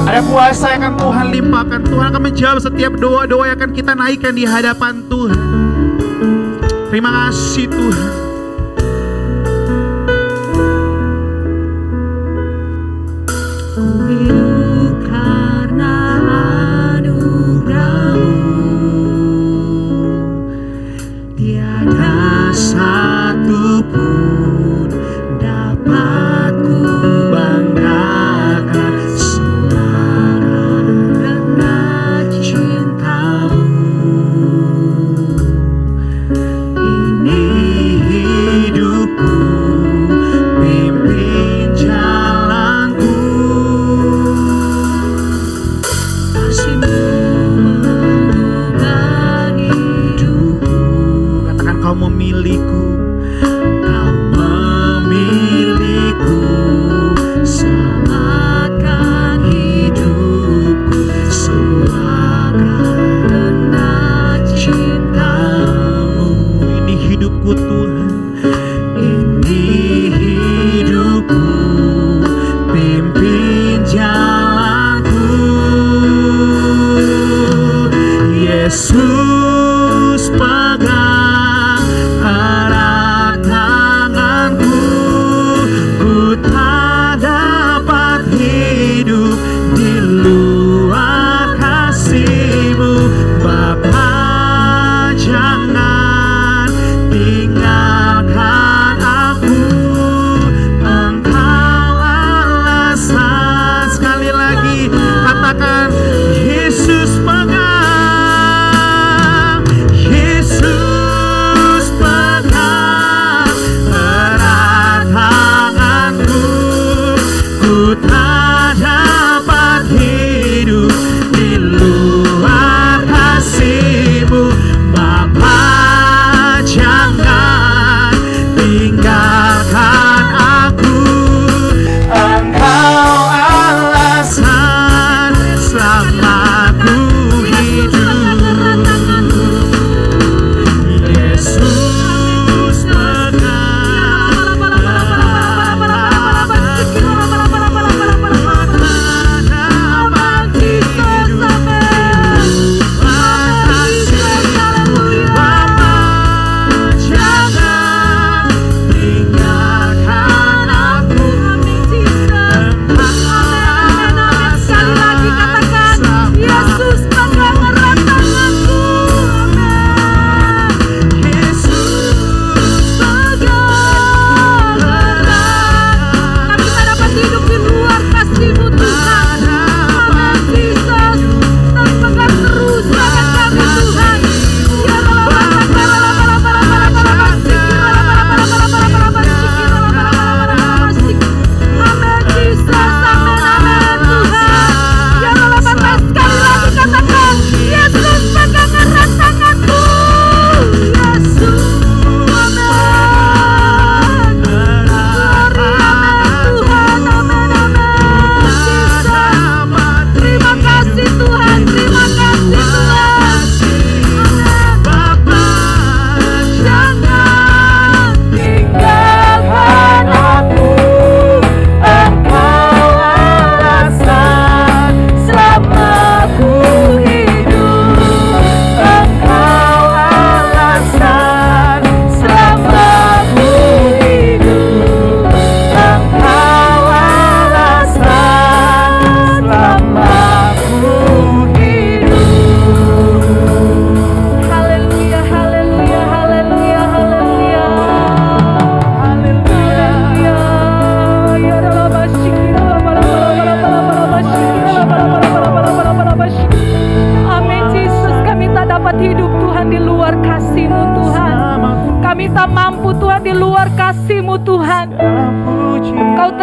ada kuasa yang akan Tuhan limpahkan. Tuhan akan menjawab setiap doa-doa yang akan kita naikkan di hadapan Tuhan. Terima kasih Tuhan. Ini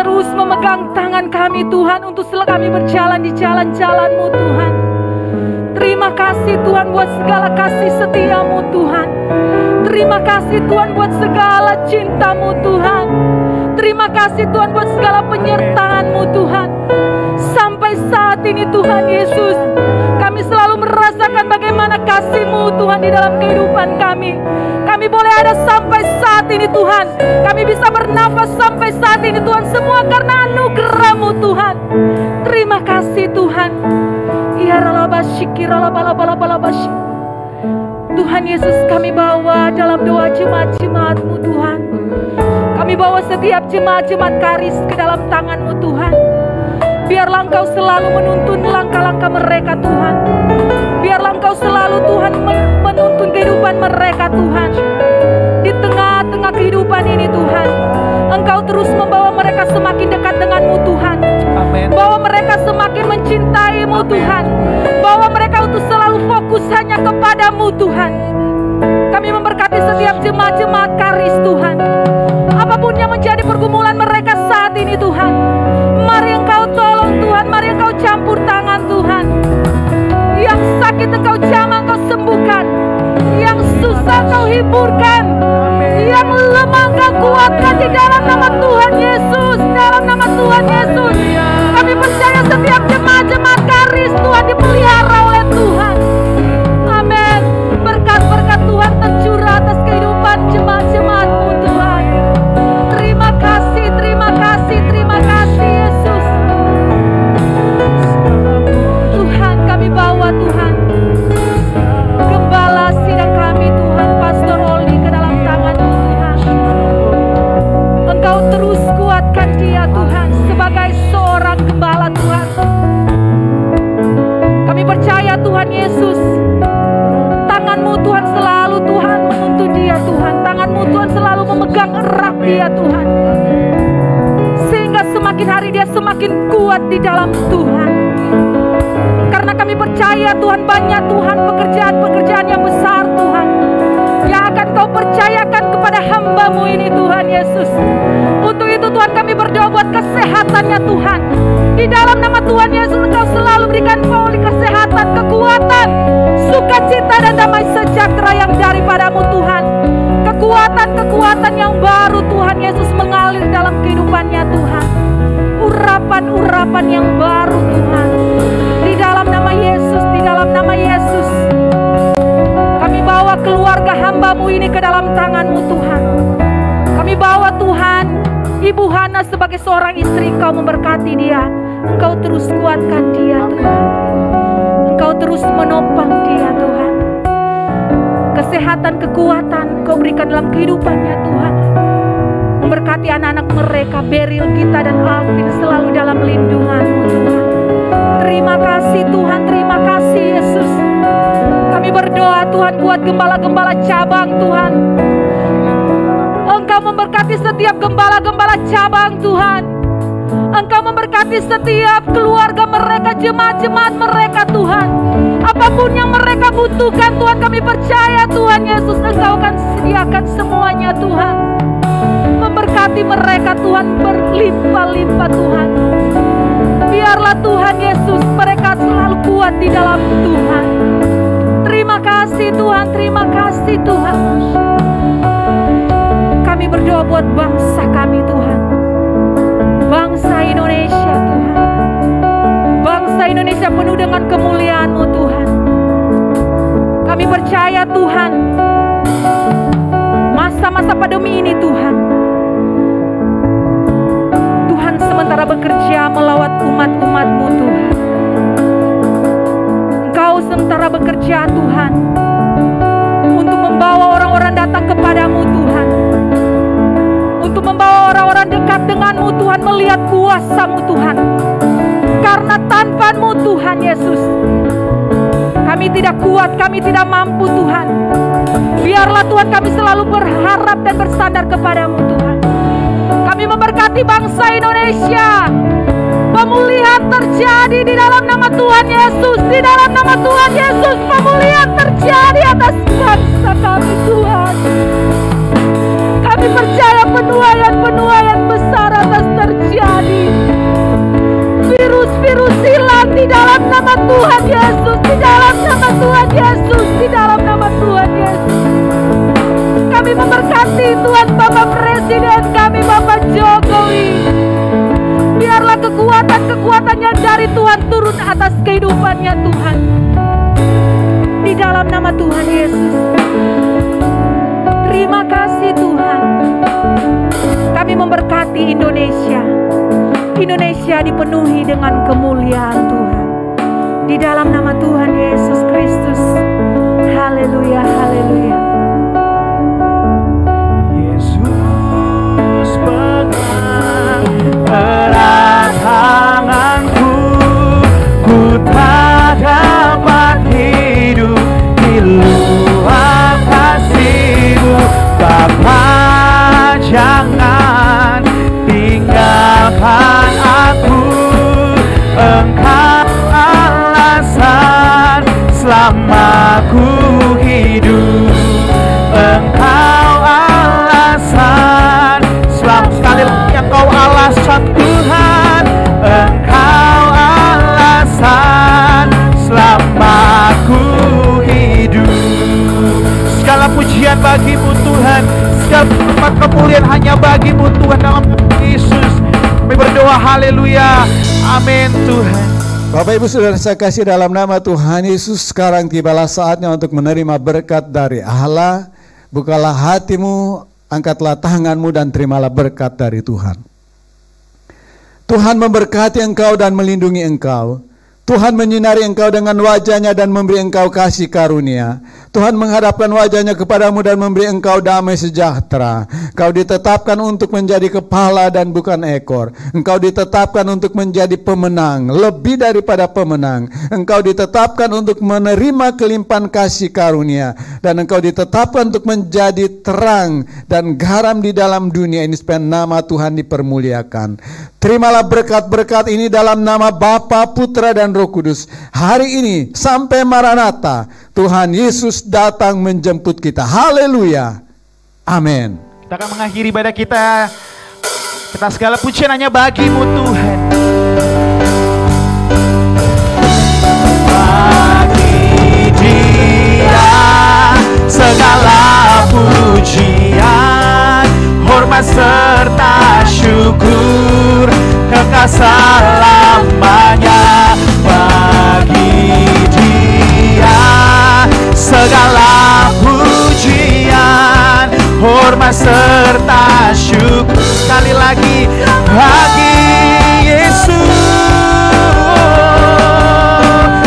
terus memegang tangan kami Tuhan, untuk selalu kami berjalan di jalan-jalan-Mu Tuhan. Terima kasih Tuhan buat segala kasih setia-Mu Tuhan. Terima kasih Tuhan buat segala cinta-Mu Tuhan. Terima kasih Tuhan buat segala penyertaan-Mu Tuhan. Sampai saat ini Tuhan Yesus, kami selalu merasakan bagaimana kasih-Mu Tuhan di dalam kehidupan kami. Kami boleh ada sampai saat ini Tuhan. Kami bisa bernafas sampai saat ini Tuhan. Semua karena anugerah-Mu Tuhan. Terima kasih Tuhan. Ya ralabashi. Tuhan Yesus, kami bawa dalam doa jemaat-jemaat-Mu Tuhan. Kami bawa setiap jemaat-jemaat Karis ke dalam tangan-Mu Tuhan. Biarlah Engkau selalu menuntun langkah-langkah mereka Tuhan. Biarlah Engkau selalu Tuhan menuntun kehidupan mereka Tuhan. Di tengah-tengah kehidupan ini Tuhan, Engkau terus membawa mereka semakin dekat dengan-Mu Tuhan. Amin. Bawa mereka semakin mencintai-Mu Tuhan. Bawa mereka untuk selalu fokus hanya kepada-Mu Tuhan. Kami memberkati setiap jemaat-jemaat Karis Tuhan. Apapun yang menjadi pergumulan mereka saat ini Tuhan, mari Engkau tolong Tuhan. Mari Engkau campur tangan Tuhan. Yang sakit Engkau jamah, Engkau sembuhkan. Yang susah Engkau hiburkan. Yang lemah Engkau kuatkan di dalam nama Tuhan Yesus. Dalam nama Tuhan Yesus, kami percaya setiap jemaat-jemaat Karis Tuhan dipelihara oleh Tuhan. Amin. Berkat-berkat Tuhan tercurah atas kehidupan jemaat-jemaat-Mu Tuhan. Terima kasih, terima kasih, terima kasih Yesus. Tuhan, kami bawa Tuhan gembala sidang kami Tuhan, Pastor Oli, ke dalam tangan-Mu Tuhan. Engkau terus kuatkan dia Tuhan sebagai seorang gembala Tuhan. Kami percaya Tuhan Yesus, tangan-Mu Tuhan selalu Tuhan menuntun dia Tuhan. Tangan-Mu Tuhan selalu memegang erat dia Tuhan. Sehingga semakin hari dia semakin kuat di dalam Tuhan. Karena kami percaya Tuhan, banyak Tuhan pekerjaan-pekerjaan yang besar Tuhan, yang akan Kau percayakan kepada hamba-Mu ini Tuhan Yesus. Untuk itu Tuhan kami berdoa buat kesehatannya Tuhan. Di dalam nama Tuhan Yesus Engkau selalu berikan pulih kesehatan, kekuatan, sukacita dan damai sejahtera yang daripada-Mu Tuhan. Kekuatan-kekuatan yang baru Tuhan Yesus mengalir dalam kehidupannya Tuhan. Urapan-urapan yang baru Tuhan. Di dalam nama Yesus, di dalam nama Yesus. Kami bawa keluarga hamba-Mu ini ke dalam tangan-Mu Tuhan. Kami bawa Tuhan Ibu Hana sebagai seorang istri, Engkau memberkati dia. Engkau terus kuatkan dia Tuhan. Engkau terus menopang dia Tuhan. Kesehatan, kekuatan Engkau berikan dalam kehidupannya Tuhan. Memberkati anak-anak mereka, Beril, Gita dan Alvin, selalu dalam lindungan-Mu Tuhan. Terima kasih Tuhan, terima kasih Yesus. Kami berdoa Tuhan buat gembala-gembala cabang Tuhan. Engkau memberkati setiap gembala-gembala cabang Tuhan. Engkau memberkati setiap keluarga mereka, jemaat-jemaat mereka Tuhan. Apapun yang mereka butuhkan Tuhan, kami percaya Tuhan Yesus Engkau akan sediakan semuanya Tuhan. Memberkati mereka Tuhan berlimpah-limpah Tuhan. Biarlah Tuhan Yesus mereka selalu kuat di dalam Tuhan. Terima kasih Tuhan, terima kasih Tuhan. Kami berdoa buat bangsa kami Tuhan. Bangsa Indonesia Tuhan. Bangsa Indonesia penuh dengan kemuliaan-Mu Tuhan. Kami percaya Tuhan, masa-masa pandemi ini Tuhan, Tuhan sementara bekerja melawat umat-umat-Mu Tuhan. Engkau sementara bekerja Tuhan untuk membawa orang-orang datang kepadamu Tuhan, untuk membawa orang-orang dekat denganmu Tuhan, melihat kuasa-Mu Tuhan. Karena tanpa-Mu Tuhan Yesus, kami tidak kuat, kami tidak mampu Tuhan. Biarlah Tuhan kami selalu berharap dan bersandar kepadamu Tuhan. Kami memberkati bangsa Indonesia. Pemulihan terjadi di dalam nama Tuhan Yesus. Di dalam nama Tuhan Yesus, pemulihan terjadi atas bangsa kami Tuhan. Kami Kami percaya penuaian besar atas terjadi. Virus-virus hilang di dalam nama Tuhan Yesus, di dalam nama Tuhan Yesus, di dalam nama Tuhan Yesus. Kami memberkati Tuhan Bapak Presiden kami, Bapak Jokowi. Biarlah kekuatan-kekuatannya dari Tuhan turun atas kehidupannya Tuhan. Di dalam nama Tuhan Yesus. Terima kasih Tuhan. Kami memberkati Indonesia. Indonesia dipenuhi dengan kemuliaan Tuhan. Di dalam nama Tuhan Yesus Kristus. Haleluya, haleluya. Yesus pegang erat tanganku, ku tak dapat hidup di luar kasih-Mu. Bapa, jangan tinggalkan aku, Engkau alasan selama ku hidup, Engkau alasan selama. Sekali lagi, Engkau alasan Tuhan, Engkau alasan selama ku hidup. Segala pujian bagi-Mu Tuhan, segala hormat kemuliaan hanya bagi-Mu Tuhan, dalam nama Yesus kami berdoa, haleluya, amin Tuhan. Bapak Ibu Saudara saya kasih dalam nama Tuhan Yesus, sekarang tibalah saatnya untuk menerima berkat dari Allah. Bukalah hatimu, angkatlah tanganmu dan terimalah berkat dari Tuhan. Tuhan memberkati engkau dan melindungi engkau. Tuhan menyinari engkau dengan wajah-Nya dan memberi engkau kasih karunia. Tuhan menghadapkan wajah-Nya kepadamu dan memberi engkau damai sejahtera. Engkau ditetapkan untuk menjadi kepala dan bukan ekor. Engkau ditetapkan untuk menjadi pemenang, lebih daripada pemenang. Engkau ditetapkan untuk menerima kelimpahan kasih karunia. Dan engkau ditetapkan untuk menjadi terang dan garam di dalam dunia ini, supaya nama Tuhan dipermuliakan. Terimalah berkat-berkat ini dalam nama Bapa, Putra, dan Roh Kudus. Hari ini sampai Maranatha, Tuhan Yesus datang menjemput kita. Haleluya. Amin. Kita akan mengakhiri ibadah kita. Kita segala pujian hanya bagi-Mu Tuhan. Bagi Dia segala pujian, hormat serta syukur, kekal selamanya. Bagi Dia segala pujian, hormat serta syukur. Sekali lagi, bagi Yesus.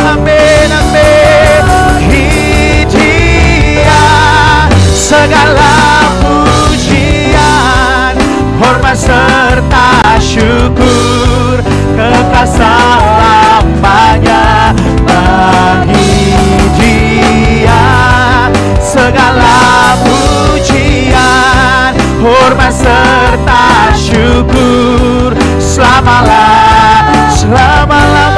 Amin, amin. Bagi Dia segala pujian, hormat serta syukur, kekal selamanya. Bagi Dia segala pujian, hormat serta syukur, selama-lamanya.